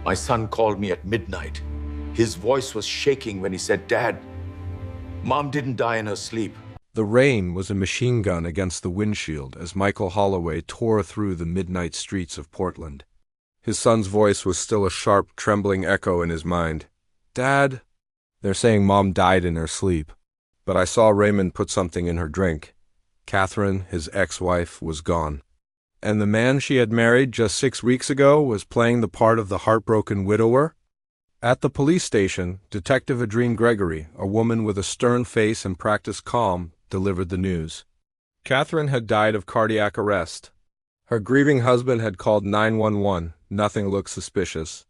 My son called me at midnight. His voice was shaking when he said, "Dad, Mom didn't die in her sleep." The rain was a machine gun against the windshield as Michael Holloway tore through the midnight streets of Portland. His son's voice was still a sharp, trembling echo in his mind. "Dad, they're saying Mom died in her sleep. But I saw Raymond put something in her drink." Catherine, his ex-wife, was gone. And the man she had married just 6 weeks ago was playing the part of the heartbroken widower? At the police station, Detective Adrien Gregory, a woman with a stern face and practiced calm, delivered the news. Catherine had died of cardiac arrest. Her grieving husband had called 911. Nothing looked suspicious.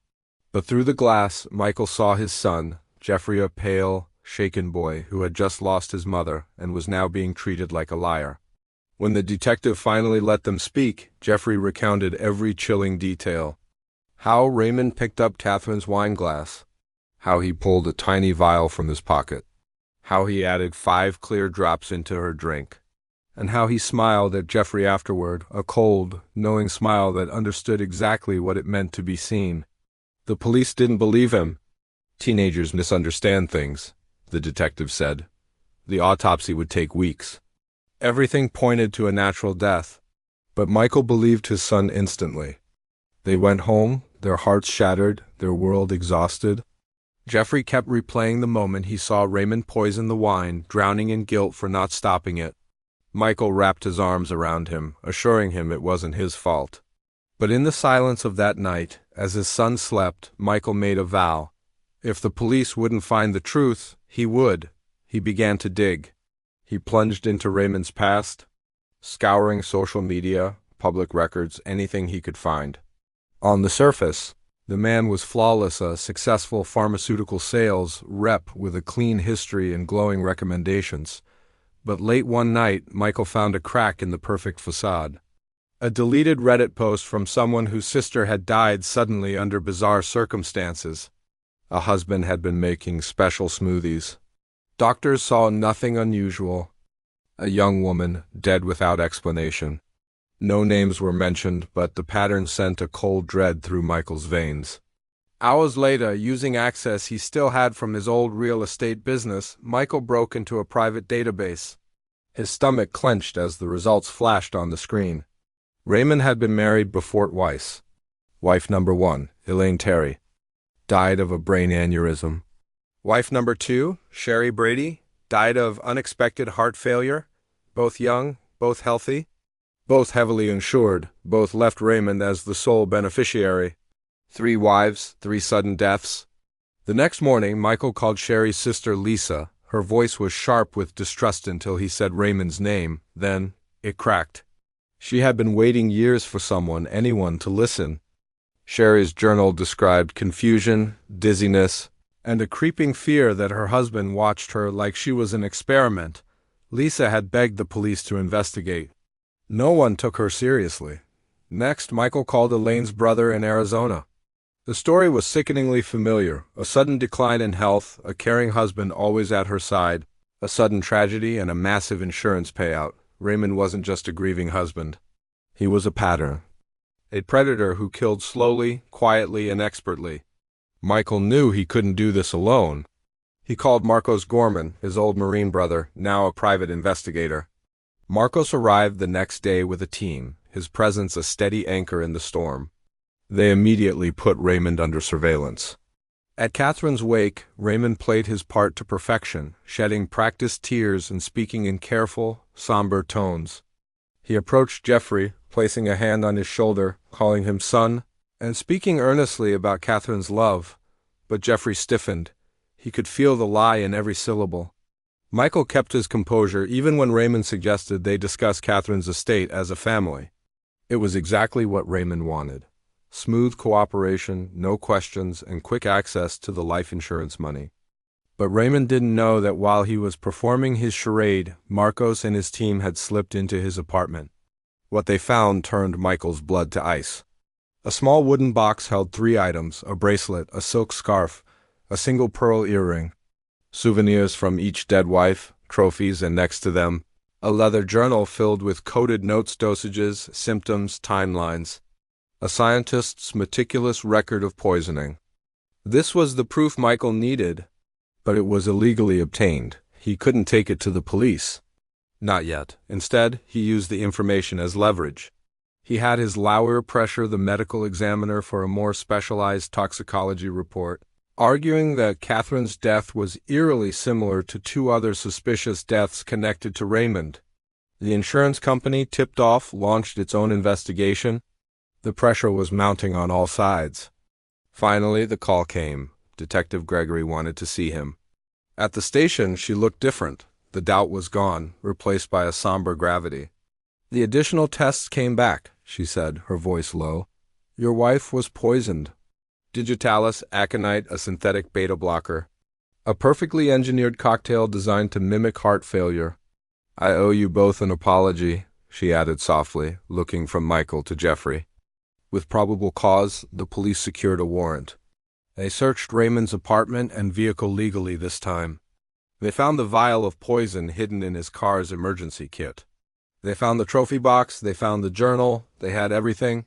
But through the glass, Michael saw his son, Jeffrey, a pale, shaken boy who had just lost his mother and was now being treated like a liar. When the detective finally let them speak, Jeffrey recounted every chilling detail. How Raymond picked up Catherine's wine glass. How he pulled a tiny vial from his pocket. How he added 5 clear drops into her drink. And how he smiled at Jeffrey afterward, a cold, knowing smile that understood exactly what it meant to be seen. The police didn't believe him. "Teenagers misunderstand things," the detective said. "The autopsy would take weeks." Everything pointed to a natural death. But Michael believed his son instantly. They went home, their hearts shattered, their world exhausted. Jeffrey kept replaying the moment he saw Raymond poison the wine, drowning in guilt for not stopping it. Michael wrapped his arms around him, assuring him it wasn't his fault. But in the silence of that night, as his son slept, Michael made a vow. If the police wouldn't find the truth, he would. He began to dig. He plunged into Raymond's past, scouring social media, public records, anything he could find. On the surface, the man was flawless, a successful pharmaceutical sales rep with a clean history and glowing recommendations. But late one night, Michael found a crack in the perfect facade. A deleted Reddit post from someone whose sister had died suddenly under bizarre circumstances. A husband had been making special smoothies. Doctors saw nothing unusual. A young woman, dead without explanation. No names were mentioned, but the pattern sent a cold dread through Michael's veins. Hours later, using access he still had from his old real estate business, Michael broke into a private database. His stomach clenched as the results flashed on the screen. Raymond had been married before twice. Wife number 1, Elaine Terry, died of a brain aneurysm. Wife number 2, Sherry Brady, died of unexpected heart failure. Both young, both healthy, both heavily insured, both left Raymond as the sole beneficiary. 3 wives, 3 sudden deaths. The next morning, Michael called Sherry's sister Lisa. Her voice was sharp with distrust until he said Raymond's name. Then, it cracked. She had been waiting years for someone, anyone, to listen. Sherry's journal described confusion, dizziness, and a creeping fear that her husband watched her like she was an experiment. Lisa had begged the police to investigate. No one took her seriously. Next, Michael called Elaine's brother in Arizona. The story was sickeningly familiar. A sudden decline in health, a caring husband always at her side, a sudden tragedy, and a massive insurance payout. Raymond wasn't just a grieving husband. He was a pattern. A predator who killed slowly, quietly, and expertly. Michael knew he couldn't do this alone. He called Marcos Gorman, his old Marine brother, now a private investigator. Marcos arrived the next day with a team, his presence a steady anchor in the storm. They immediately put Raymond under surveillance. At Catherine's wake, Raymond played his part to perfection, shedding practiced tears and speaking in careful, somber tones. He approached Jeffrey, placing a hand on his shoulder, calling him son, and speaking earnestly about Catherine's love. But Jeffrey stiffened. He could feel the lie in every syllable. Michael kept his composure even when Raymond suggested they discuss Catherine's estate as a family. It was exactly what Raymond wanted. Smooth cooperation, no questions, and quick access to the life insurance money. But Raymond didn't know that while he was performing his charade, Marcos and his team had slipped into his apartment. What they found turned Michael's blood to ice. A small wooden box held 3 items, a bracelet, a silk scarf, a single pearl earring, souvenirs from each dead wife, trophies, and next to them, a leather journal filled with coded notes, dosages, symptoms, timelines. a scientist's meticulous record of poisoning. This was the proof Michael needed, but it was illegally obtained. He couldn't take it to the police. Not yet. Instead, he used the information as leverage. He had his lawyer pressure the medical examiner for a more specialized toxicology report, arguing that Catherine's death was eerily similar to two other suspicious deaths connected to Raymond. The insurance company, tipped off, launched its own investigation. The pressure was mounting on all sides. Finally, the call came. Detective Gregory wanted to see him. At the station, she looked different. The doubt was gone, replaced by a somber gravity. "The additional tests came back," she said, her voice low. "Your wife was poisoned. Digitalis aconite, a synthetic beta blocker. A perfectly engineered cocktail designed to mimic heart failure. I owe you both an apology," she added softly, looking from Michael to Jeffrey. With probable cause, the police secured a warrant. They searched Raymond's apartment and vehicle legally this time. They found the vial of poison hidden in his car's emergency kit. They found the trophy box, they found the journal, they had everything.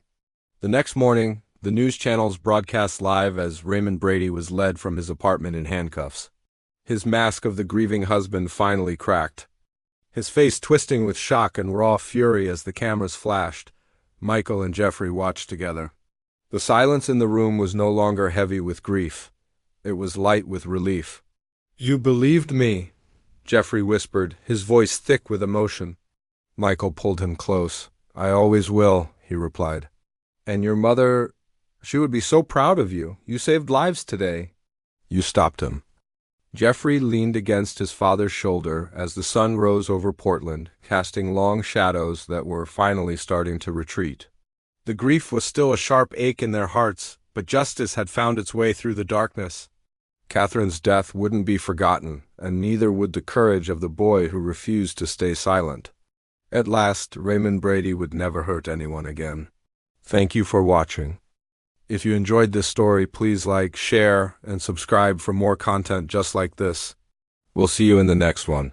The next morning, the news channels broadcast live as Raymond Brady was led from his apartment in handcuffs. His mask of the grieving husband finally cracked. His face twisting with shock and raw fury as the cameras flashed, Michael and Jeffrey watched together. The silence in the room was no longer heavy with grief. It was light with relief. "You believed me," Jeffrey whispered, his voice thick with emotion. Michael pulled him close. "I always will," he replied. "And your mother, she would be so proud of you. You saved lives today." You stopped him. Jeffrey leaned against his father's shoulder as the sun rose over Portland, casting long shadows that were finally starting to retreat. The grief was still a sharp ache in their hearts, but justice had found its way through the darkness. Catherine's death wouldn't be forgotten, and neither would the courage of the boy who refused to stay silent. At last, Raymond Brady would never hurt anyone again. Thank you for watching. If you enjoyed this story, please like, share, and subscribe for more content just like this. We'll see you in the next one.